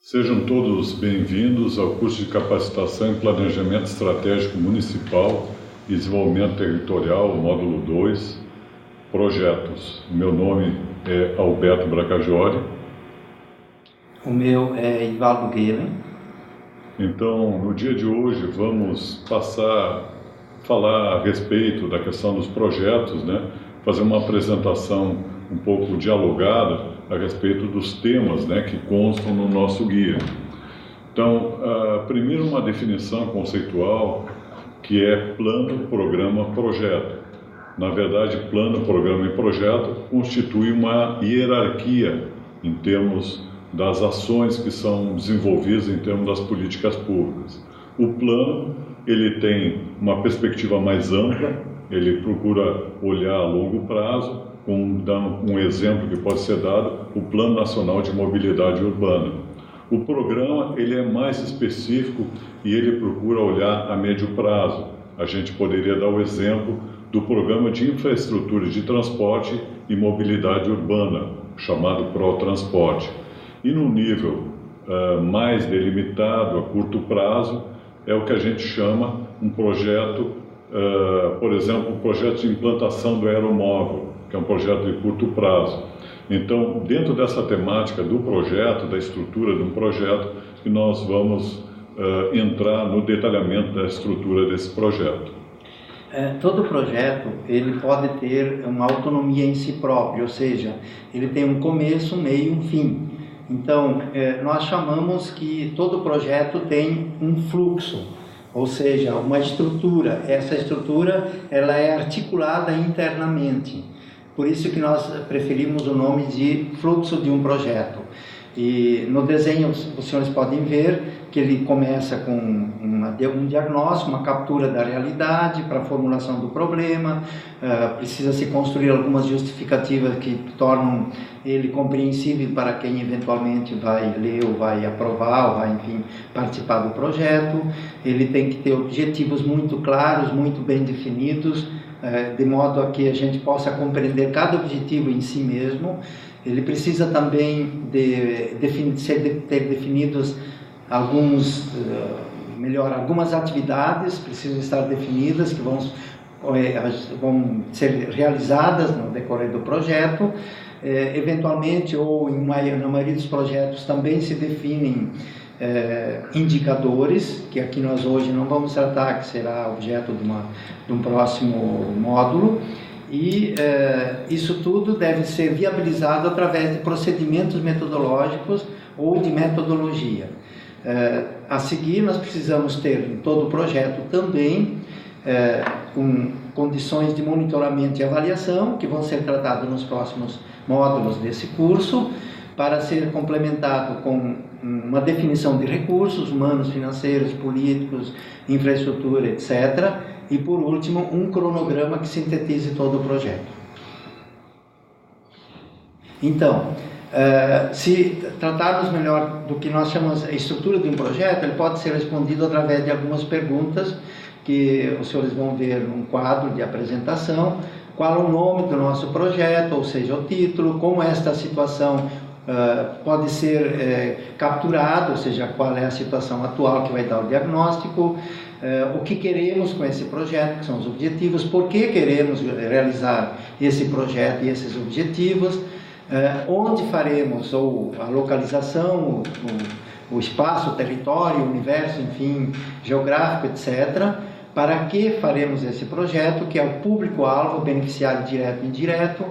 Sejam todos bem-vindos ao curso de capacitação em Planejamento Estratégico Municipal e Desenvolvimento Territorial, módulo 2, Projetos. Meu nome é Alberto Bracajoli. O meu é Ivaldo Guelen. Então, no dia de hoje, vamos falar a respeito da questão dos projetos, fazer uma apresentação um pouco dialogada a respeito dos temas que constam no nosso guia. Então, primeiro uma definição conceitual que é plano, programa, projeto. Na verdade, plano, programa e projeto constituem uma hierarquia em termos das ações que são desenvolvidas em termos das políticas públicas. O plano, ele tem uma perspectiva mais ampla, ele procura olhar a longo prazo, dando um exemplo que pode ser dado, o Plano Nacional de Mobilidade Urbana. O programa, ele é mais específico e ele procura olhar a médio prazo. A gente poderia dar o exemplo do Programa de Infraestrutura de Transporte e Mobilidade Urbana, chamado ProTransporte. E no nível mais delimitado, a curto prazo, é o que a gente chama um projeto, por exemplo, um projeto de implantação do aeromóvel, que é um projeto de curto prazo. Então, dentro dessa temática do projeto, da estrutura de um projeto, que nós vamos entrar no detalhamento da estrutura desse projeto. Todo projeto ele pode ter uma autonomia em si próprio, ou seja, ele tem um começo, um meio e um fim. Então, nós chamamos que todo projeto tem um fluxo, ou seja, uma estrutura. Essa estrutura ela é articulada internamente. Por isso que nós preferimos o nome de fluxo de um projeto. E no desenho os senhores podem ver que ele começa com um diagnóstico, uma captura da realidade para a formulação do problema, precisa se construir algumas justificativas que tornam ele compreensível para quem eventualmente vai ler ou vai aprovar ou vai, enfim, participar do projeto. Ele tem que ter objetivos muito claros, muito bem definidos, de modo a que a gente possa compreender cada objetivo em si mesmo. Ele precisa também ter definidos algumas atividades precisam estar definidas que vão ser realizadas no decorrer do projeto. Eventualmente, ou na maioria dos projetos, também se definem indicadores, que aqui nós hoje não vamos tratar, que será objeto de um próximo módulo. E isso tudo deve ser viabilizado através de procedimentos metodológicos ou de metodologia. A seguir, nós precisamos ter em todo o projeto também condições de monitoramento e avaliação, que vão ser tratadas nos próximos módulos desse curso, para ser complementado com uma definição de recursos humanos, financeiros, políticos, infraestrutura, etc. E, por último, um cronograma que sintetize todo o projeto. Então, se tratarmos melhor do que nós chamamos de estrutura de um projeto, ele pode ser respondido através de algumas perguntas que os senhores vão ver num quadro de apresentação. Qual é o nome do nosso projeto, ou seja, o título, como esta situação pode ser capturada, ou seja, qual é a situação atual que vai dar o diagnóstico, o que queremos com esse projeto, que são os objetivos, por que queremos realizar esse projeto e esses objetivos, onde faremos, ou a localização, o espaço, o território, o universo, enfim, geográfico, etc., para que faremos esse projeto, que é o público-alvo, beneficiário direto e indireto,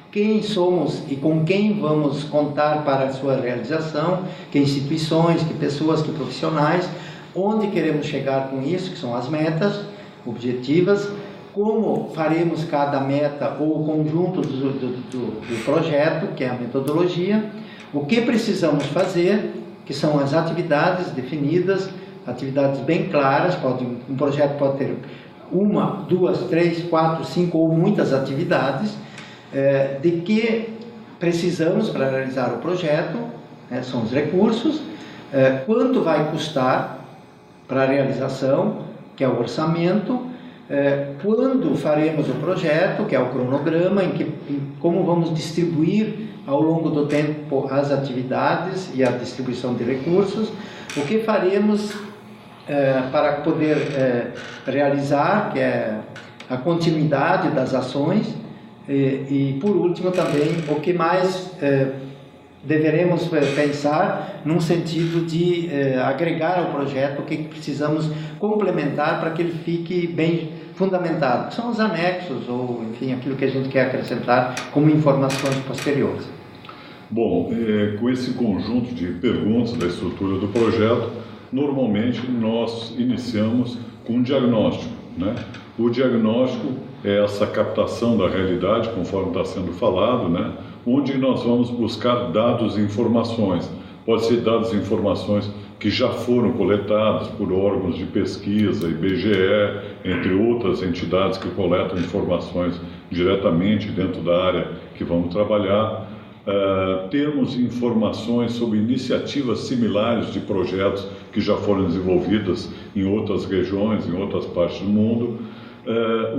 quem somos e com quem vamos contar para a sua realização, que instituições, que pessoas, que profissionais, onde queremos chegar com isso, que são as metas objetivas, como faremos cada meta ou o conjunto do projeto, que é a metodologia, o que precisamos fazer, que são as atividades definidas, atividades bem claras. Um projeto pode ter 1, 2, 3, 4, 5 ou muitas atividades, de que precisamos para realizar o projeto, são os recursos, quanto vai custar para a realização, que é o orçamento, quando faremos o projeto, que é o cronograma, como vamos distribuir ao longo do tempo as atividades e a distribuição de recursos, o que faremos para poder realizar, que é a continuidade das ações, e por último também o que mais deveremos pensar num sentido de agregar ao projeto, o que precisamos complementar para que ele fique bem fundamentado, que são os anexos ou, enfim, aquilo que a gente quer acrescentar como informações posteriores. Bom, com esse conjunto de perguntas da estrutura do projeto, normalmente nós iniciamos com um diagnóstico, né? O diagnóstico é essa captação da realidade, conforme está sendo falado, né? Onde nós vamos buscar dados e informações. Pode ser dados e informações que já foram coletados por órgãos de pesquisa, IBGE, entre outras entidades que coletam informações diretamente dentro da área que vamos trabalhar. Temos informações sobre iniciativas similares de projetos que já foram desenvolvidas em outras regiões, em outras partes do mundo.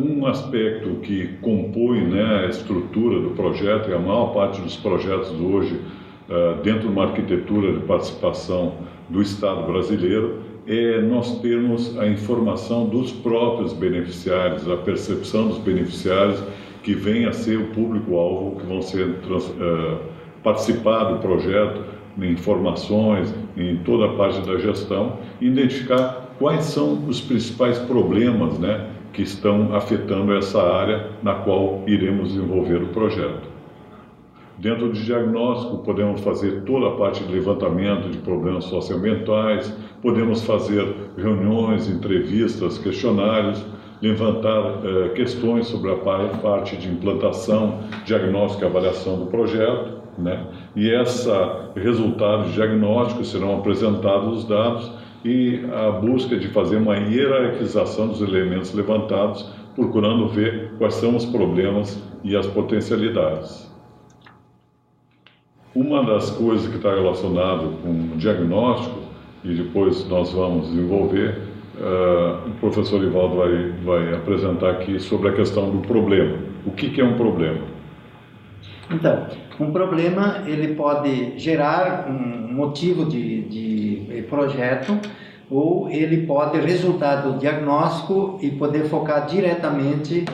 Um aspecto que compõe, né, a estrutura do projeto, e a maior parte dos projetos hoje, dentro de uma arquitetura de participação do Estado brasileiro, é nós termos a informação dos próprios beneficiários, a percepção dos beneficiários que vem a ser o público-alvo, que vão ser participar do projeto, em informações, em toda a parte da gestão, e identificar quais são os principais problemas, né, que estão afetando essa área na qual iremos desenvolver o projeto. Dentro do diagnóstico, podemos fazer toda a parte de levantamento de problemas socioambientais, podemos fazer reuniões, entrevistas, questionários, levantar questões sobre a parte de implantação, diagnóstico e avaliação do projeto, né? E resultados diagnósticos serão apresentados os dados e a busca de fazer uma hierarquização dos elementos levantados, procurando ver quais são os problemas e as potencialidades. Uma das coisas que está relacionada com o diagnóstico, e depois nós vamos desenvolver, o professor Ivaldo vai apresentar aqui sobre a questão do problema. O que é um problema? Então, um problema ele pode gerar um motivo de projeto, ou ele pode resultar do diagnóstico e poder focar diretamente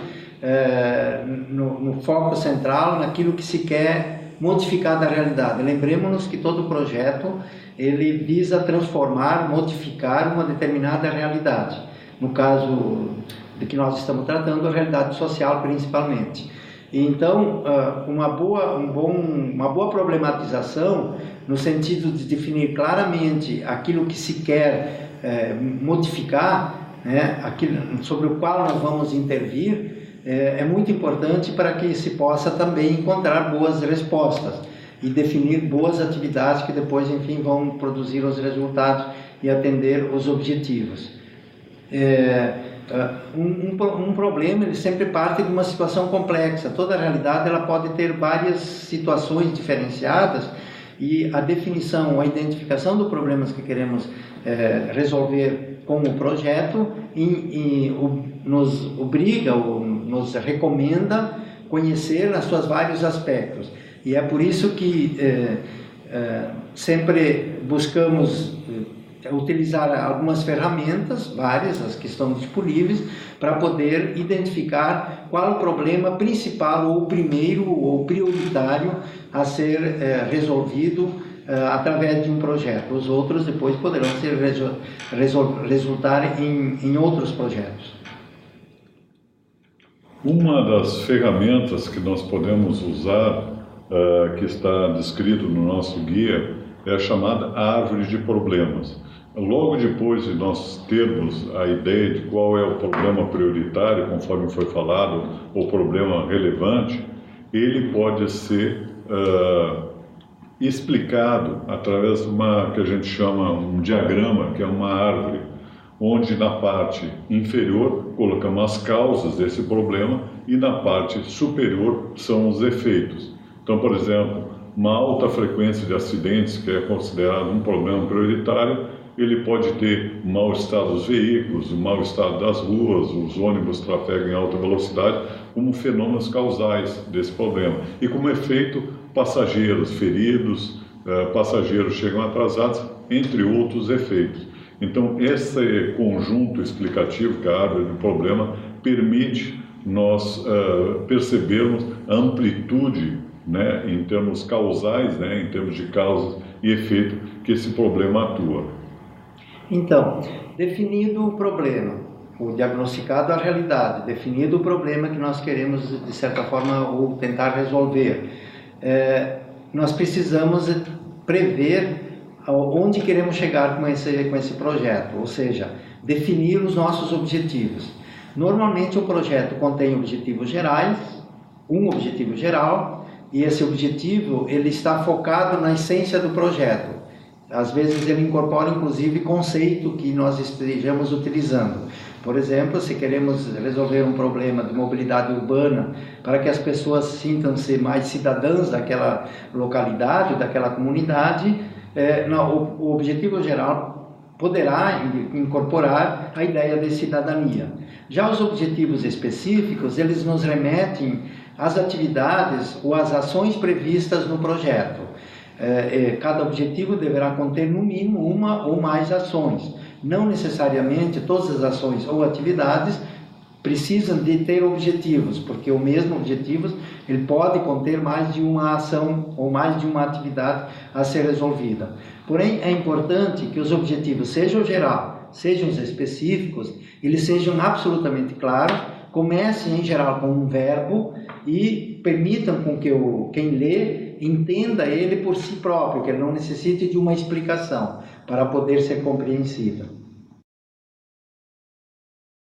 no foco central, naquilo que se quer modificar da realidade. Lembremos-nos que todo projeto ele visa transformar, modificar uma determinada realidade. No caso de que nós estamos tratando, a realidade social principalmente. Então, uma boa problematização, no sentido de definir claramente aquilo que se quer modificar, né, aquilo sobre o qual nós vamos intervir, é muito importante para que se possa também encontrar boas respostas e definir boas atividades que depois, enfim, vão produzir os resultados e atender os objetivos. Um problema ele sempre parte de uma situação complexa. Toda a realidade ela pode ter várias situações diferenciadas e a definição, a identificação dos problemas que queremos resolver com o projeto nos obriga ou nos recomenda conhecer os seus vários aspectos. E é por isso que sempre buscamos utilizar algumas ferramentas, várias, as que estão disponíveis, para poder identificar qual o problema principal, ou primeiro, ou prioritário a ser resolvido através de um projeto. Os outros depois poderão resultar em outros projetos. Uma das ferramentas que nós podemos usar, que está descrito no nosso guia, é a chamada árvore de problemas. Logo depois de nós termos a ideia de qual é o problema prioritário, conforme foi falado, ou problema relevante, ele pode ser explicado através de que a gente chama um diagrama, que é uma árvore, onde na parte inferior colocamos as causas desse problema e na parte superior são os efeitos. Então, por exemplo, uma alta frequência de acidentes, que é considerado um problema prioritário, ele pode ter mau estado dos veículos, o mau estado das ruas, os ônibus trafegam em alta velocidade, como fenômenos causais desse problema. E como efeito, passageiros feridos, passageiros chegam atrasados, entre outros efeitos. Então, esse conjunto explicativo que a árvore do problema permite nós percebermos a amplitude, né, em termos causais, né, em termos de causas e efeito que esse problema atua. Então, definido o problema, o diagnosticado a realidade, definido o problema que nós queremos, de certa forma, ou tentar resolver, nós precisamos prever onde queremos chegar com esse projeto, ou seja, definir os nossos objetivos. Normalmente o projeto contém objetivos gerais, um objetivo geral, e esse objetivo ele está focado na essência do projeto. Às vezes ele incorpora inclusive conceito que nós estejamos utilizando. Por exemplo, se queremos resolver um problema de mobilidade urbana para que as pessoas sintam-se mais cidadãs daquela localidade, daquela comunidade, o objetivo geral poderá incorporar a ideia de cidadania. Já os objetivos específicos, eles nos remetem às atividades ou às ações previstas no projeto. Cada objetivo deverá conter no mínimo uma ou mais ações. Não necessariamente todas as ações ou atividades precisam de ter objetivos, porque o mesmo objetivo ele pode conter mais de uma ação ou mais de uma atividade a ser resolvida. Porém, é importante que os objetivos sejam geral, sejam específicos, eles sejam absolutamente claros, comecem em geral com um verbo e permitam com que quem lê entenda ele por si próprio, que ele não necessite de uma explicação para poder ser compreensível.